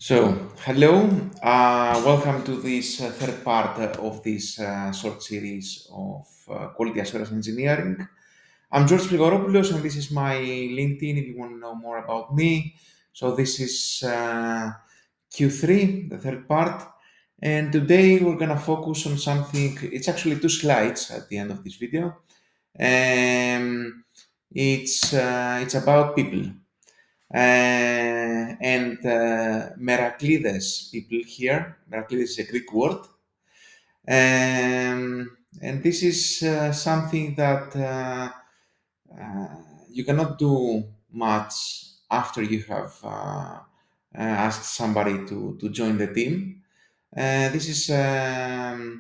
Hello, welcome to this third part of this short series of quality assurance engineering. I'm George Grigoropoulos, and this is my LinkedIn if you want to know more about me. So, this is Q3, the third part, and today we're going to focus on something. It's actually two slides at the end of this video. It's about people. And Meraklides people here. Meraklides is a Greek word, and this is something that you cannot do much after you have asked somebody to join the team. This is the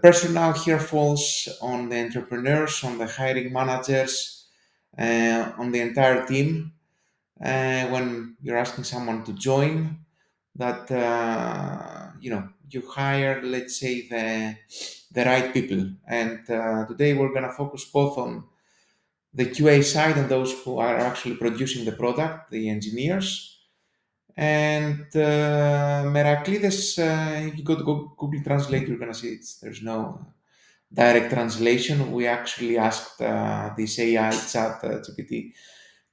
pressure now here falls on the entrepreneurs, on the hiring managers, on the entire team when you're asking someone to join that you hire, let's say, the right people. And today we're going to focus both on the QA side and those who are actually producing the product, the engineers. And Meraklides, if you go to Google Translate, you're going to see there's no direct translation. We actually asked this AI chat GPT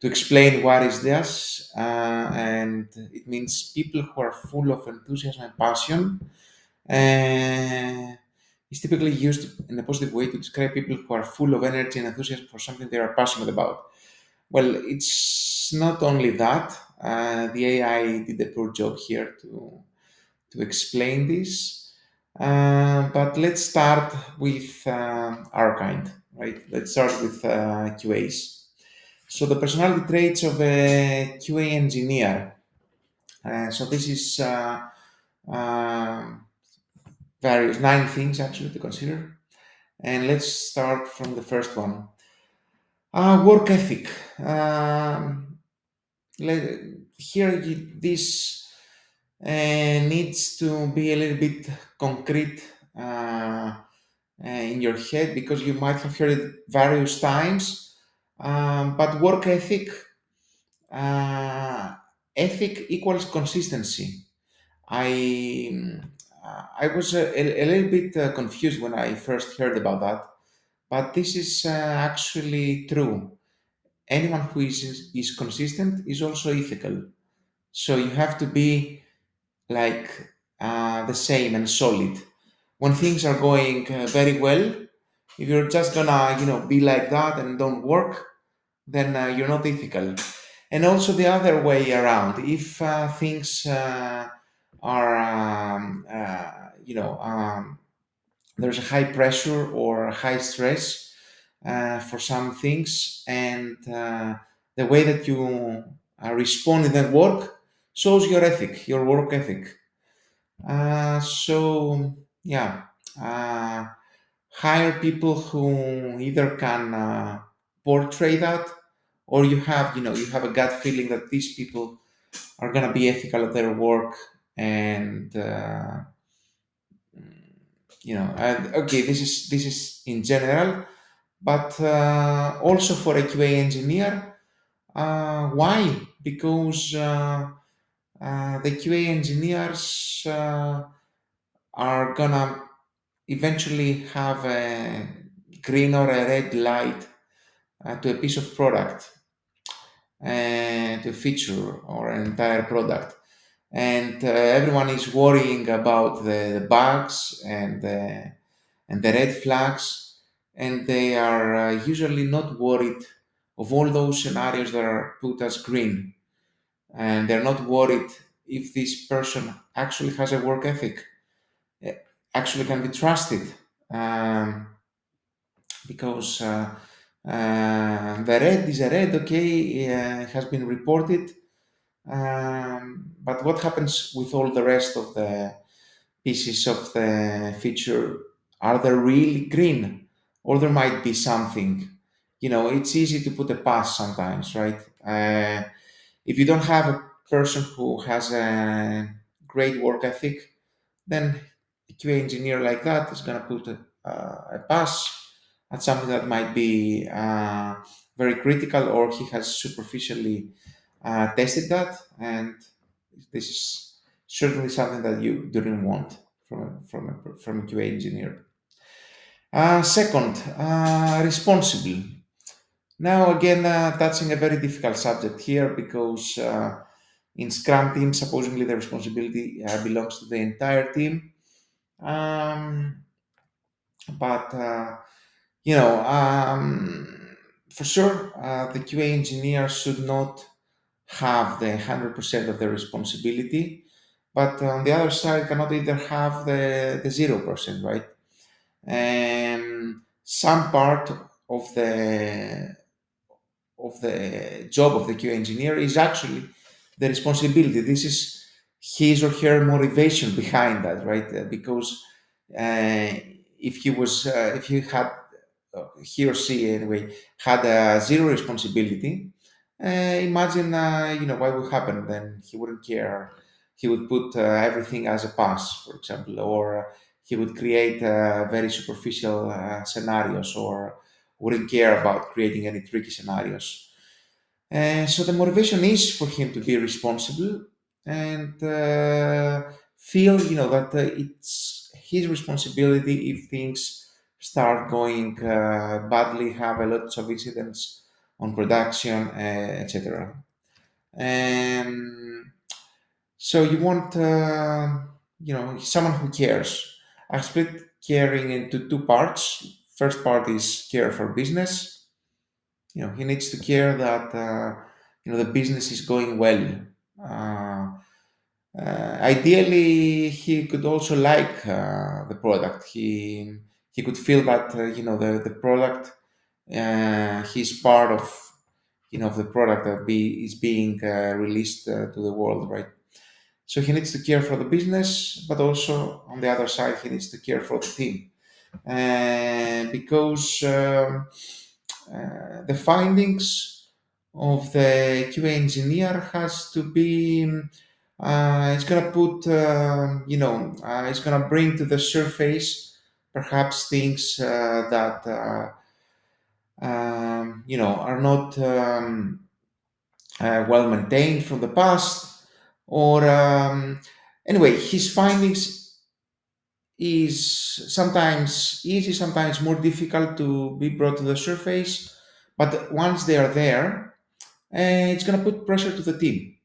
to explain what is this, and it means people who are full of enthusiasm and passion. Is typically used in a positive way to describe people who are full of energy and enthusiasm for something they are passionate about. Well, it's not only that. The AI did a poor job here to explain this. But let's start with our kind, right? Let's start with QAs. So the personality traits of a QA engineer. So this is various 9 things actually to consider. And let's start from the first one. Work ethic. Let, this needs to be a little bit concrete in your head because you might have heard it various times. But work ethic, uh, ethic equals consistency. I was a little bit confused when I first heard about that, but this is actually true. Anyone who is consistent is also ethical. So you have to be like the same and solid. When things are going very well, if you're just gonna be like that and don't work, then you're not ethical. And also the other way around. If things are there's a high pressure or high stress for some things, and the way that you respond in that work shows your ethic, your work ethic. So yeah, uh, hire people who either can portray that, or you have a gut feeling that these people are gonna be ethical at their work, and and okay, this is in general, but also for a QA engineer. Why? Because the QA engineers are gonna eventually have a green or a red light to a piece of product, to a feature or an entire product. And everyone is worrying about the bugs and the red flags, and they are usually not worried of all those scenarios that are put as green. And they're not worried if this person actually has a work ethic, eh, actually can be trusted, um, because the red is a red, okay, it has been reported. But what happens with all the rest of the pieces of the feature? Are they really green? Or there might be something. It's easy to put a pass sometimes, right? If you don't have a person who has a great work ethic, then a QA engineer like that is going to put a pass at something that might be very critical, or he has superficially tested that, and this is certainly something that you didn't want from a QA engineer. Second, responsible. Now, again, touching a very difficult subject here because in Scrum team, supposedly the responsibility belongs to the entire team. Um, but for sure, the QA engineer should not have the 100% of the responsibility, but on the other side, cannot either have the 0%, right? Some part of the job of the QA engineer is actually the responsibility. This is his or her motivation behind that, right? Because uh, if he had, he or she anyway, had zero responsibility, imagine, what would happen then. He wouldn't care. He would put everything as a pass, for example, or he would create very superficial scenarios, or wouldn't care about creating any tricky scenarios. So the motivation is for him to be responsible and feel, that it's his responsibility if things start going badly, have a lot of incidents on production, etc. And so you want, someone who cares. I split caring into two parts. First part is care for business. He needs to care that the business is going well. uh, Ideally he could also like the product. He could feel that the product, he's part of the product that is being released to the world, right? So he needs to care for the business, but also on the other side he needs to care for the team, because the findings of the QA engineer has to be, it's going to put, it's going to bring to the surface perhaps things that, are not well maintained from the past, or anyway, his findings is sometimes easy, sometimes more difficult to be brought to the surface. But once they are there, it's going to put pressure to the team.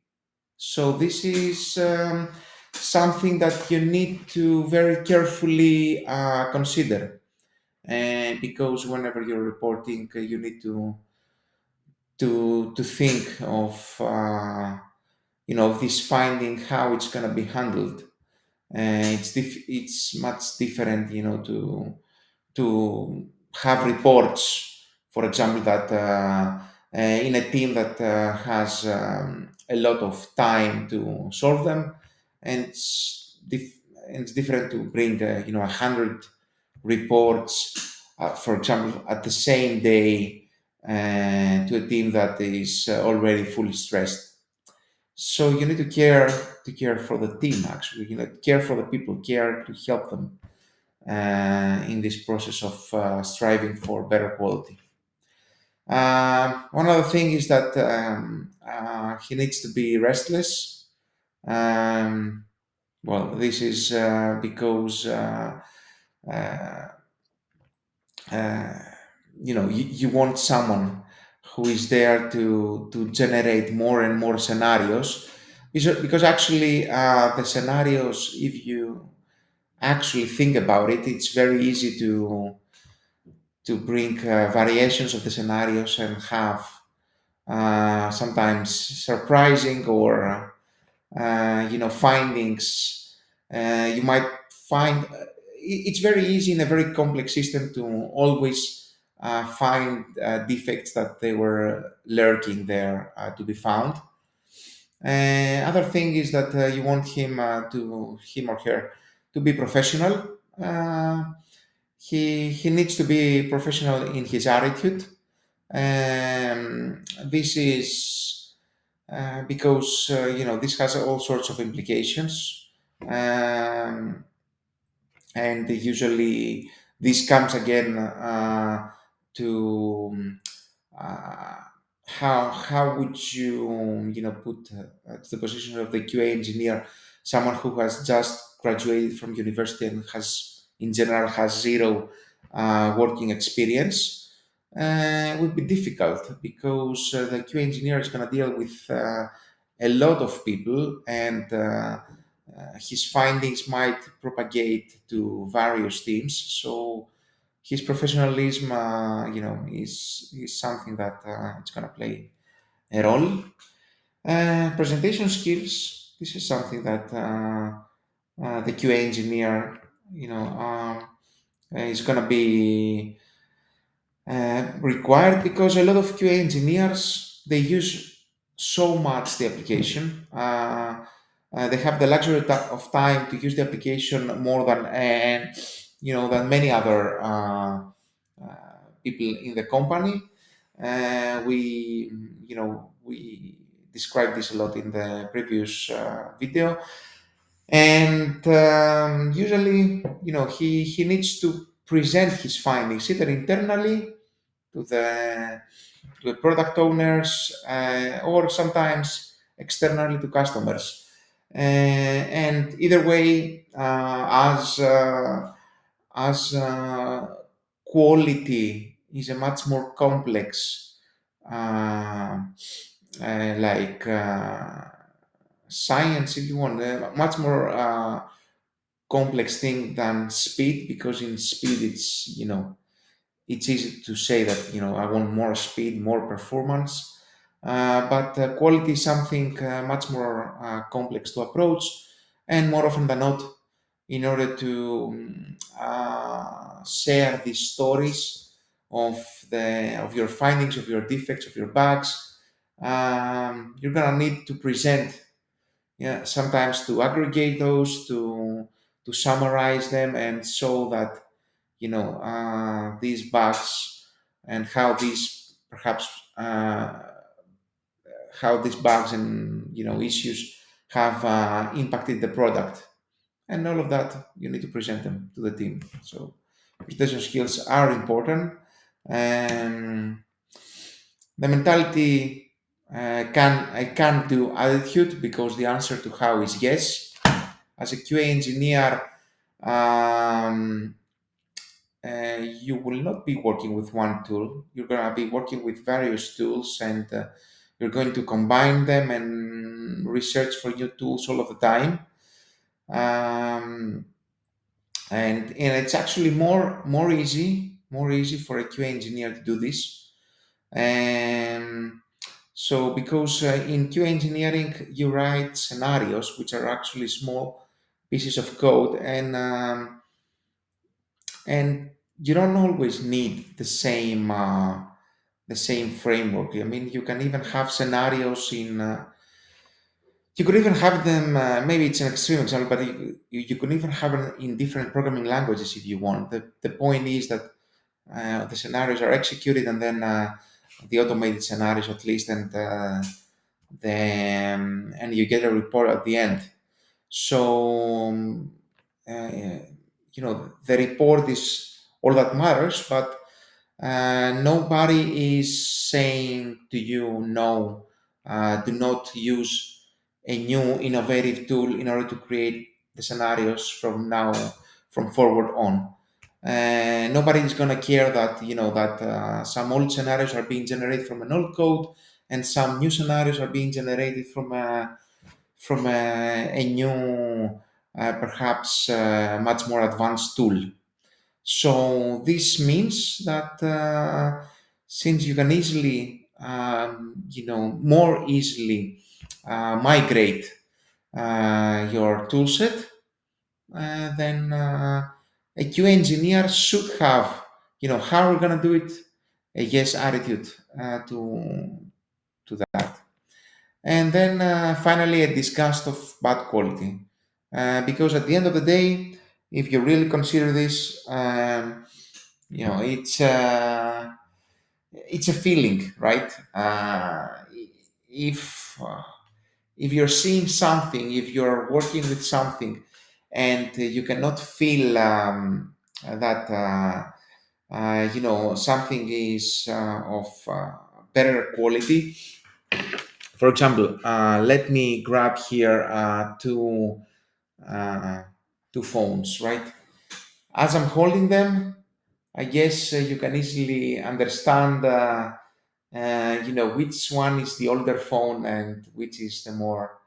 So this is something that you need to very carefully consider, because whenever you're reporting, you need to think of this finding, how it's going to be handled. It's much different, to have reports, for example, that in a team that has a lot of time to solve them, and it's different to bring 100 reports, for example, at the same day, to a team that is already fully stressed. So you need to care for the team. Actually, care for the people, care to help them in this process of striving for better quality. One other thing is that he needs to be restless. Um, well, this is because uh, uh, you want someone who is there to generate more and more scenarios, because actually the scenarios, if you actually think about it, it's very easy to bring variations of the scenarios and have sometimes surprising or findings. You might find it's very easy in a very complex system to always find defects that they were lurking there to be found. Other thing is that you want him or her to be professional. He needs to be professional in his attitude. This is because this has all sorts of implications, um, and usually this comes again to uh, how would you put to the position of the QA engineer someone who has just graduated from university and has, in general, has zero working experience, would be difficult because the QA engineer is going to deal with a lot of people, and his findings might propagate to various teams. So his professionalism, is something that it's going to play a role. Presentation skills. This is something that the QA engineer, is going to be required, because a lot of QA engineers, they use so much the application. They have the luxury of time to use the application more than than many other people in the company. We described this a lot in the previous video, and usually, he needs to present his findings either internally to the product owners, or sometimes externally to customers. And either way, as quality is a much more complex, uh, like science, if you want, much more complex thing than speed, because in speed it's easy to say that I want more speed, more performance, but quality is something much more complex to approach, and more often than not, in order to share these stories of your findings, of your defects, of your bugs, you're gonna need to present, yeah, sometimes to aggregate those, to summarize them, and show that these bugs, and how these perhaps how these bugs and issues have impacted the product, and all of that you need to present them to the team. So presentation skills are important. And the mentality, can I can't do attitude, because the answer to how is yes. As a QA engineer, um, you will not be working with one tool. You're going to be working with various tools, and you're going to combine them and research for new tools all of the time. Um, and it's actually more easy for a QA engineer to do this. And so, because in QA engineering, you write scenarios, which are actually small pieces of code, and you don't always need the same framework. I mean, you can even have scenarios in. You could even have them. Maybe it's an extreme example, but you could even have them in different programming languages if you want. The point is that the scenarios are executed, and then the automated scenarios at least, and you get a report at the end. So the report is all that matters, but nobody is saying to you, no, do not use a new innovative tool in order to create the scenarios from forward on. Nobody is going to care that some old scenarios are being generated from an old code, and some new scenarios are being generated from a new, perhaps much more advanced tool. So this means that since you can easily, more easily migrate your toolset, then a QA engineer should have, how we're gonna do it, a yes attitude to that. And then finally, a disgust of bad quality. Because at the end of the day, if you really consider this, it's a feeling, right? If you're seeing something, if you're working with something, and you cannot feel that something is of better quality. For example, let me grab here two. uh, two phones, right? As I'm holding them, I guess you can easily understand, which one is the older phone and which is the more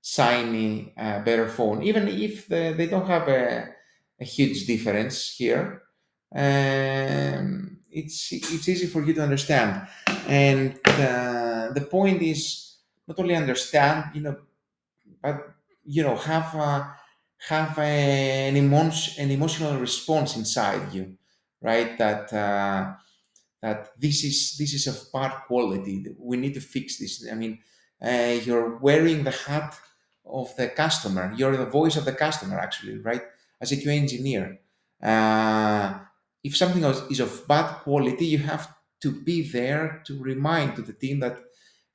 shiny, better phone. Even if they don't have a huge difference here, it's easy for you to understand. And the point is not only understand, but have an emotional response inside you, right? That this is of bad quality. We need to fix this. I mean, you're wearing the hat of the customer. You're the voice of the customer, actually, right? As a QA engineer, uh, if something is of bad quality, you have to be there to remind to the team that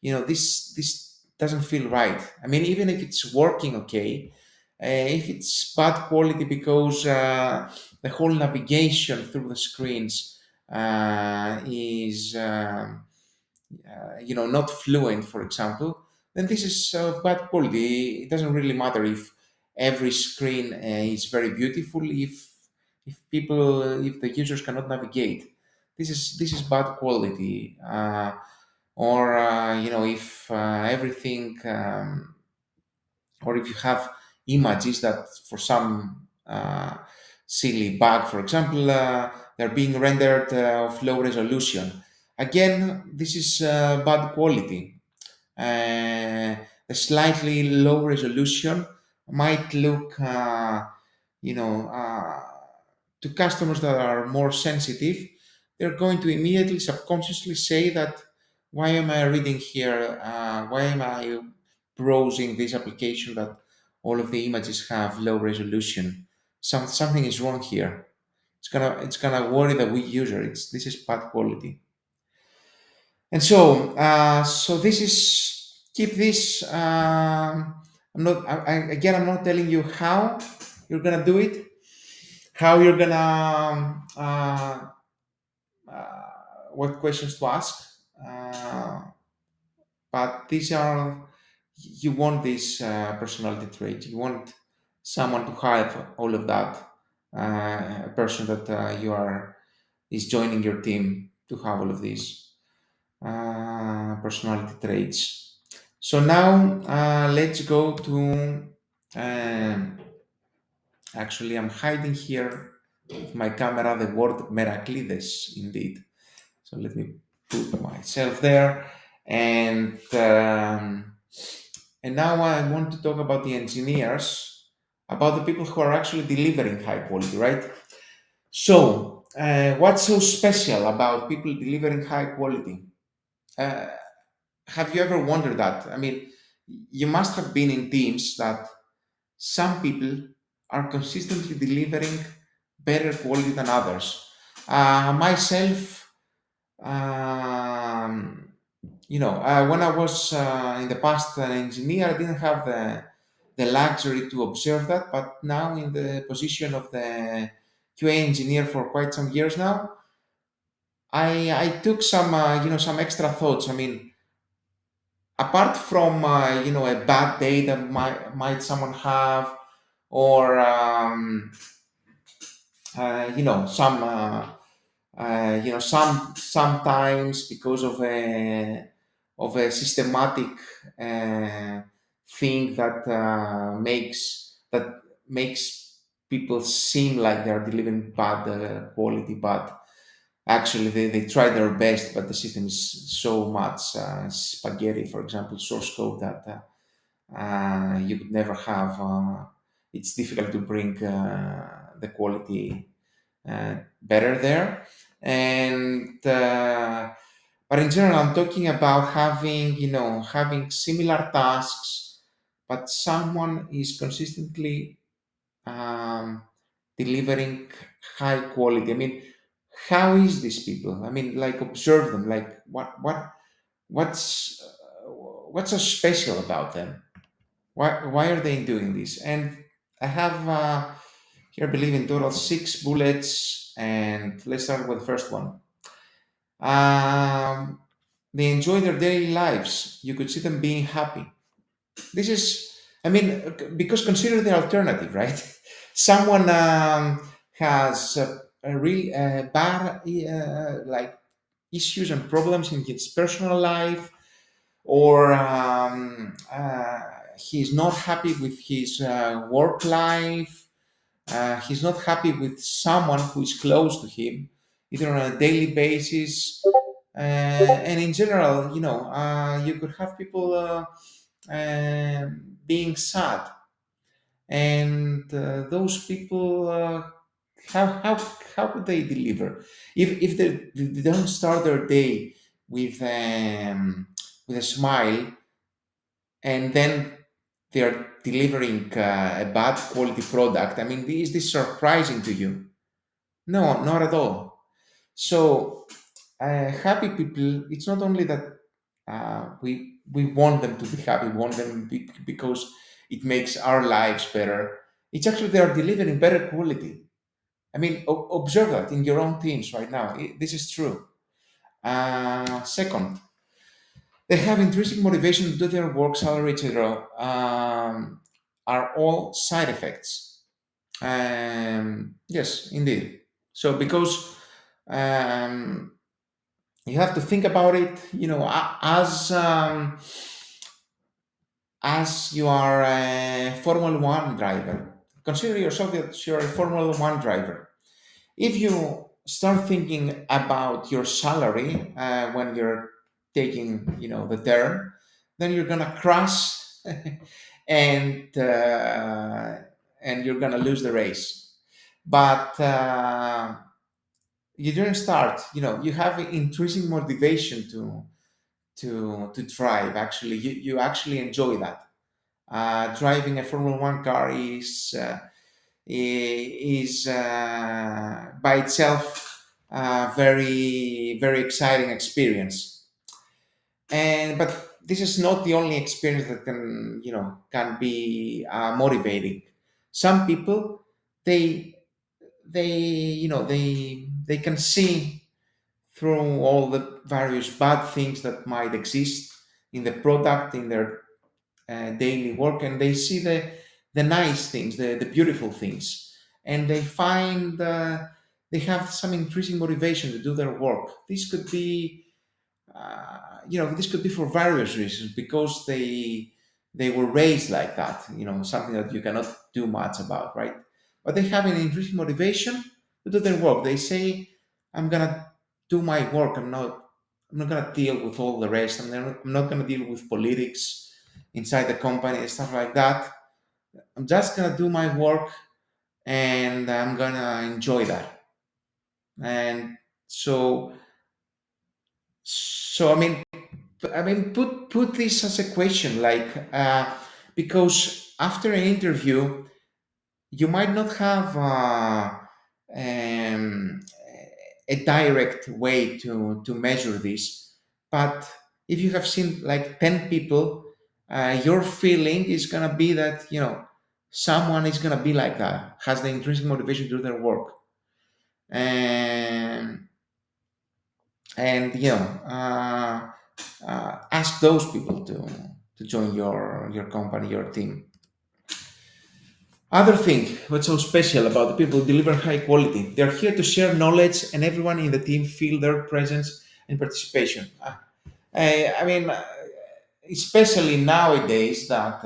this doesn't feel right. I mean, even if it's working okay, if it's bad quality because the whole navigation through the screens is not fluent, for example, then this is bad quality. It doesn't really matter if every screen is very beautiful if the users cannot navigate. This is bad quality. Or if everything, or if you have images that for some silly bug, for example, they're being rendered of low resolution. Again, this is bad quality. The slightly low resolution might look, to customers that are more sensitive, they're going to immediately subconsciously say that, why am I reading here? Why am I browsing this application that all of the images have low resolution? Something is wrong here. It's gonna worry the weak user. This is bad quality. And so this is keep this. I'm not again. I'm not telling you how you're gonna do it, how you're gonna what questions to ask. Uh, but these are, you want this personality trait. You want someone to have all of that. A person that you are is joining your team to have all of these personality traits. So now let's go to. Um, Actually, I'm hiding here with my camera the word Meraklides indeed. So let me put myself there, and now I want to talk about the engineers, about the people who are actually delivering high quality, right? So, what's so special about people delivering high quality? Uh, have you ever wondered that? I mean, you must have been in teams that some people are consistently delivering better quality than others. Myself, um, when I was in the past an engineer, I didn't have the luxury to observe that, but now in the position of the QA engineer for quite some years now, I took some extra thoughts. I mean, apart from a bad day that might someone have, or sometimes because of a systematic uh, thing that makes people seem like they're delivering bad quality, but actually they try their best, but the system is so much spaghetti, for example, source code that you could never have. It's difficult to bring the quality better there. And but in general, I'm talking about having similar tasks, but someone is consistently um, delivering high quality. I mean, how is these people? I mean, like, observe them. Like, what's so special about them? Why are they doing this? And I have here, I believe, in total 6 bullets, and let's start with the first one. Um, they enjoy their daily lives. You could see them being happy. This is, I mean, because consider the alternative, right? Someone has a real bad like issues and problems in his personal life, or he's not happy with his work life. He's not happy with someone who is close to him, either on a daily basis. And in general, you could have people being sad, and those people, how could they deliver if they don't start their day with a smile, and then they are delivering a bad quality product? I mean, is this surprising to you? No, not at all. So happy people, it's not only that we want them to be happy, we want them because it makes our lives better. It's actually they are delivering better quality. I mean, observe that in your own teams right now. This is true. Second, they have intrinsic motivation to do their work, salary, etc. Are all side effects. Yes, indeed. So because um, you have to think about it, as you are a Formula One driver. Consider yourself that you're a Formula One driver. If you start thinking about your salary when you're taking, the turn, then you're gonna crash, and you're gonna lose the race. But you didn't start. You have intrinsic motivation to drive. Actually, you actually enjoy that. Driving a Formula One car is by itself a very very exciting experience. And but this is not the only experience that can be motivating. Some people, they they can see through all the various bad things that might exist in the product, in their daily work, and they see the nice things, the beautiful things, and they find they have some increasing motivation to do their work. This could be for various reasons, because they were raised like that, something that you cannot do much about, right? But they have an increasing motivation to do their work. They say, I'm gonna do my work. I'm not gonna deal with all the rest. I'm not gonna deal with politics inside the company and stuff like that. I'm just gonna do my work, and I'm gonna enjoy that. And so I mean, put this as a question, like, because after an interview, you might not have a direct way to measure this, but if you have seen like 10 people, your feeling is gonna be that someone is gonna be like that, has the intrinsic motivation to do their work, and ask those people to join your company, your team. Other thing, what's so special about the people who deliver high quality? They're here to share knowledge, and everyone in the team feel their presence and participation. I mean, especially nowadays that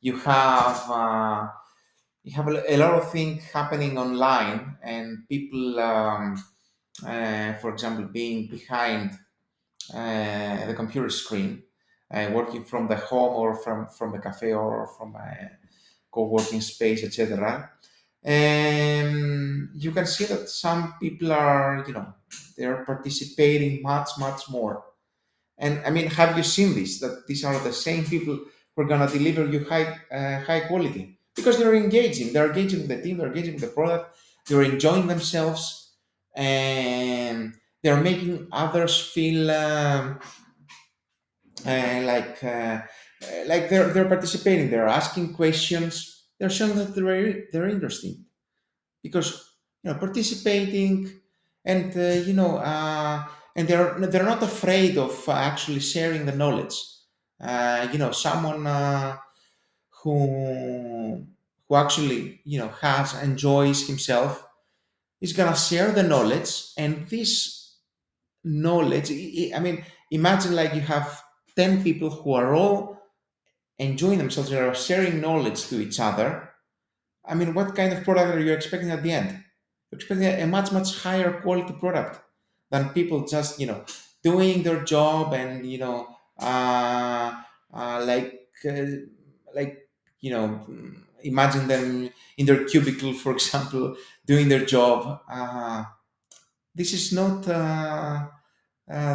you have a lot of things happening online, and people, for example, being behind the computer screen, working from the home, or from the cafe, or from a co-working space, etc. And you can see that some people are, they're participating much, much more. And I mean, have you seen this? That these are the same people who are gonna deliver you high quality, because they're engaging. They're engaging with the team. They're engaging with the product. They're enjoying themselves, and they're making others feel like they're participating. They're asking questions. They're showing that they're interesting, because participating, and and they're not afraid of actually sharing the knowledge. Someone who who actually has enjoys himself is gonna share the knowledge, and this knowledge, I mean, imagine like you have 10 people who are all enjoying themselves, they are sharing knowledge to each other. I mean, what kind of product are you expecting at the end? You're expecting a much, much higher quality product than people just, doing their job and, like, like, imagine them in their cubicle, for example, doing their job. This is not,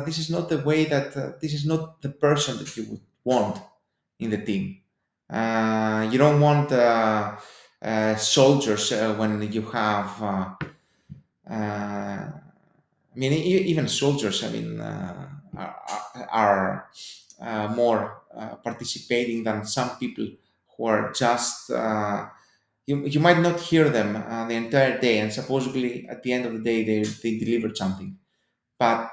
this is not the way that, this is not the person that you would want in the team. You don't want soldiers when you have. I mean, even soldiers. I mean, are more participating than some people who are just. You might not hear them the entire day, and supposedly at the end of the day they delivered something. But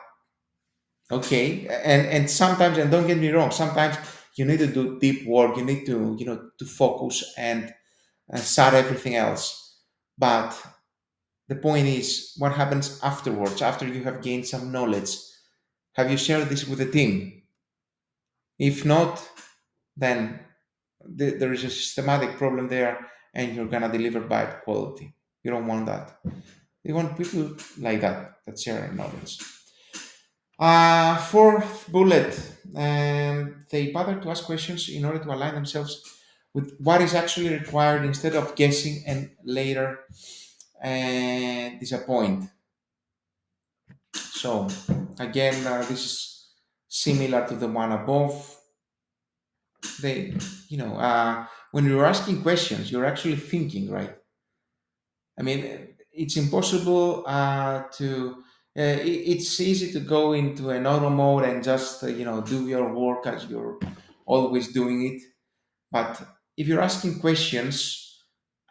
okay, and sometimes, and don't get me wrong, sometimes you need to do deep work. You need to to focus and shut everything else. But the point is, what happens afterwards, after you have gained some knowledge? Have you shared this with the team? If not, then there is a systematic problem there, and you're gonna deliver bad quality. You don't want that. You want people like that share knowledge. Fourth bullet, they bother to ask questions in order to align themselves with what is actually required instead of guessing and later disappoint. So, again, this is similar to the one above. They, when you're asking questions, you're actually thinking, right? I mean, it's impossible to. It's easy to go into an auto mode and just do your work as you're always doing it. But if you're asking questions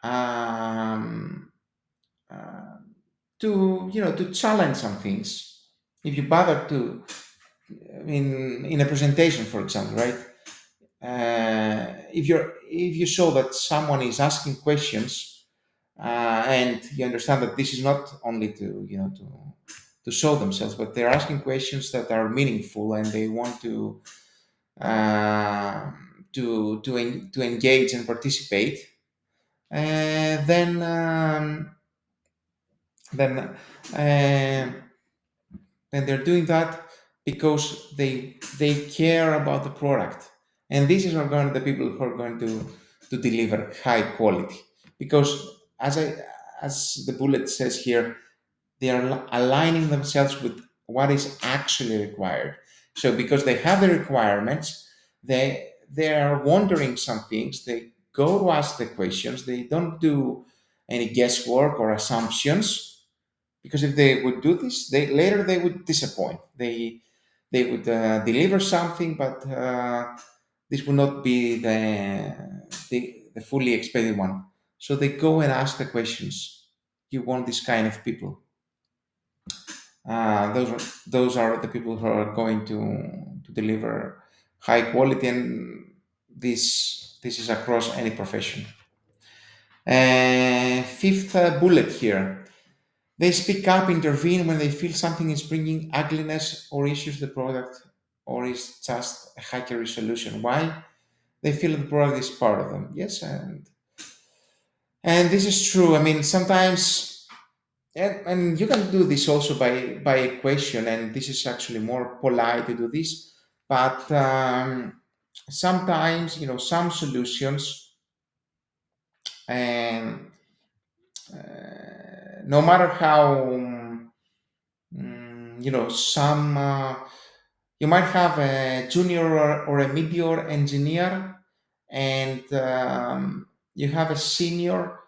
um, uh, to to challenge some things, if you bother to, in a presentation, for example, right? If you show that someone is asking questions and you understand that this is not only to to show themselves, but they're asking questions that are meaningful and they want uh, to engage and participate, then then then they're doing that because they care about the product, and this is not going to the people who are going to deliver high quality, because as I as the bullet says here, they are aligning themselves with what is actually required. So because they have the requirements, they are wondering some things, they go to ask the questions, they don't do any guesswork or assumptions, because if they would do this, they later they would disappoint. They would deliver something, but this would not be the fully expected one. So they go and ask the questions. You want this kind of people. Those are the people who are going to deliver high quality, and this is across any profession. Fifth bullet here. They speak up, intervene when they feel something is bringing ugliness or issues the product, or is just a hackery solution. Why? They feel the product is part of them. Yes, and this is true. I mean, sometimes, and you can do this also by a question, and this is actually more polite to do this. But sometimes, some solutions, and no matter how, some. You might have a junior or a mid-year engineer, and you have a senior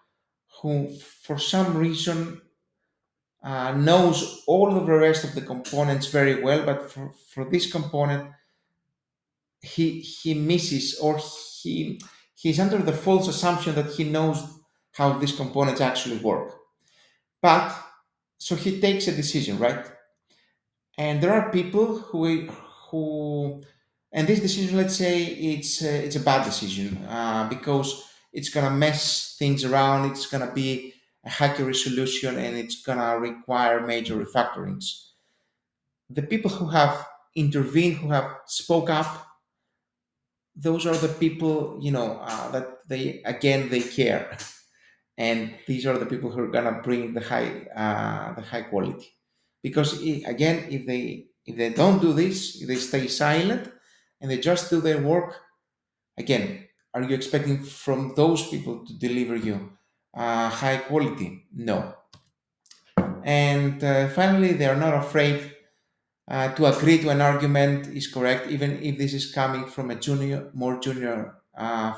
who, for some reason, knows all of the rest of the components very well, but for this component, he misses, or he's under the false assumption that he knows how these components actually work. But so he takes a decision, right? And there are people who And this decision, let's say it's a bad decision, because it's gonna mess things around. It's gonna be a hacky resolution, and it's gonna require major refactorings. The people who have intervened, who have spoke up, those are the people, that they care, and these are the people who are gonna bring the high quality. Because again, if they don't do this, if they stay silent and they just do their work, again, are you expecting from those people to deliver you high quality? No. And finally, they are not afraid to agree to an argument is correct, even if this is coming from a more junior,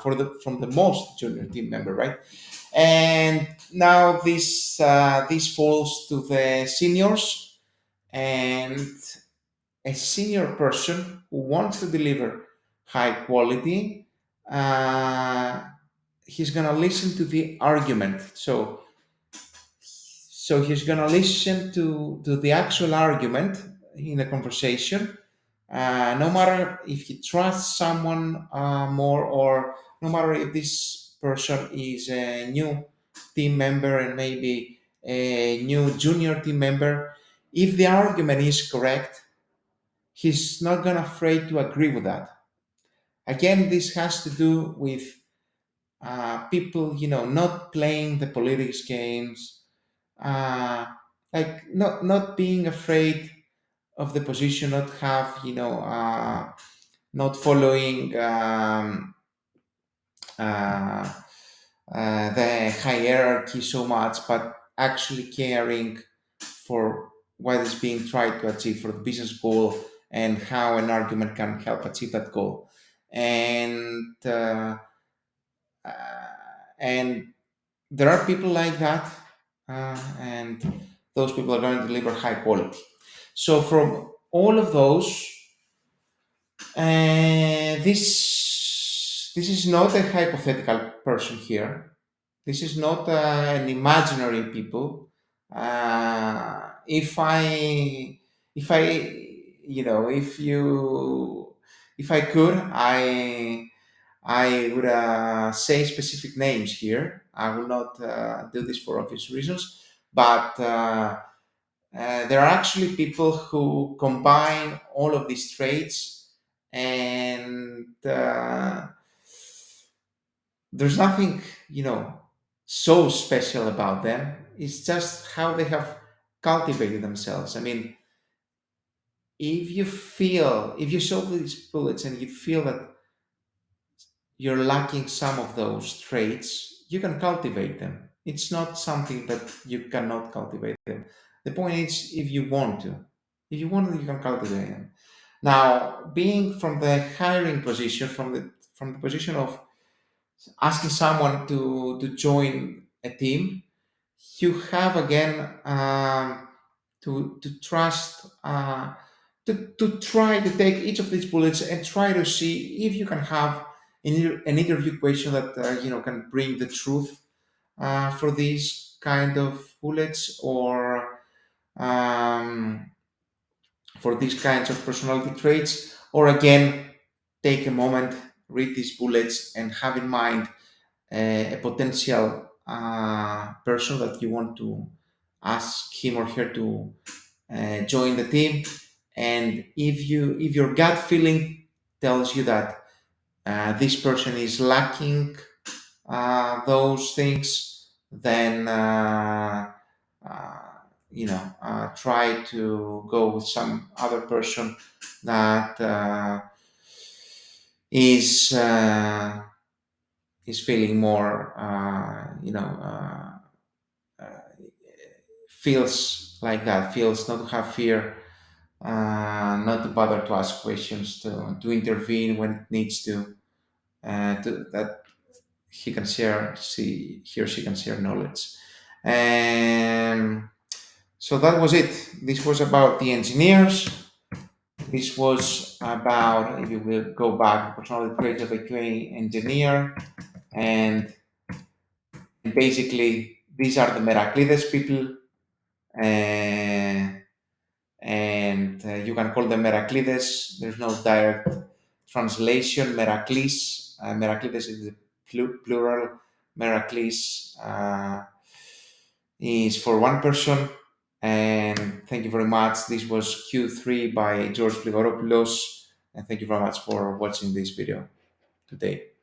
from the most junior team member, right? And now this falls to the seniors, and a senior person who wants to deliver high quality, uh, he's gonna listen to the argument. So he's gonna listen to the actual argument in a conversation, no matter if he trusts someone more, or no matter if this person is a new team member and maybe a new junior team member. If the argument is correct, he's not gonna afraid to agree with that. Again, this has to do with people, not playing the politics games, uh, like not being afraid of the position, not have not following uh, the hierarchy so much, but actually caring for what is being tried to achieve for the business goal, and how an argument can help achieve that goal. And uh, uh, and there are people like that, and those people are going to deliver high quality. So from all of those, this is not a hypothetical person here. This is not an imaginary people. If I, if I could, I would say specific names here. I will not do this for obvious reasons, but there are actually people who combine all of these traits, and there's nothing, so special about them. It's just how they have cultivated themselves. I mean, if you saw these bullets and you feel that you're lacking some of those traits, you can cultivate them. It's not something that you cannot cultivate them. The point is, if you want to, you can cultivate them. Now, being from the hiring position, from the position of asking someone to join a team, you have again to trust, to try to take each of these bullets and try to see if you can have an interview question that can bring the truth for these kind of bullets, or um, for these kinds of personality traits, or again, take a moment, read these bullets, and have in mind a potential person that you want to ask him or her to join the team. And if your gut feeling tells you that this person is lacking those things, then uh, try to go with some other person that is uh, is feeling more, uh, feels like that, feels not to have fear, not to bother to ask questions, to intervene when it needs to that he or she can share knowledge. And so that was it. This was about the engineers. This was about, if you will go back, the personality traits of a QA engineer, and basically these are the Meraklides people, uh, and you can call them Meraklides. There's no direct translation, Meraklis. Meraklides is the plural. Meraklis is for one person. And thank you very much. This was Q3 by George Pligoropoulos. And thank you very much for watching this video today.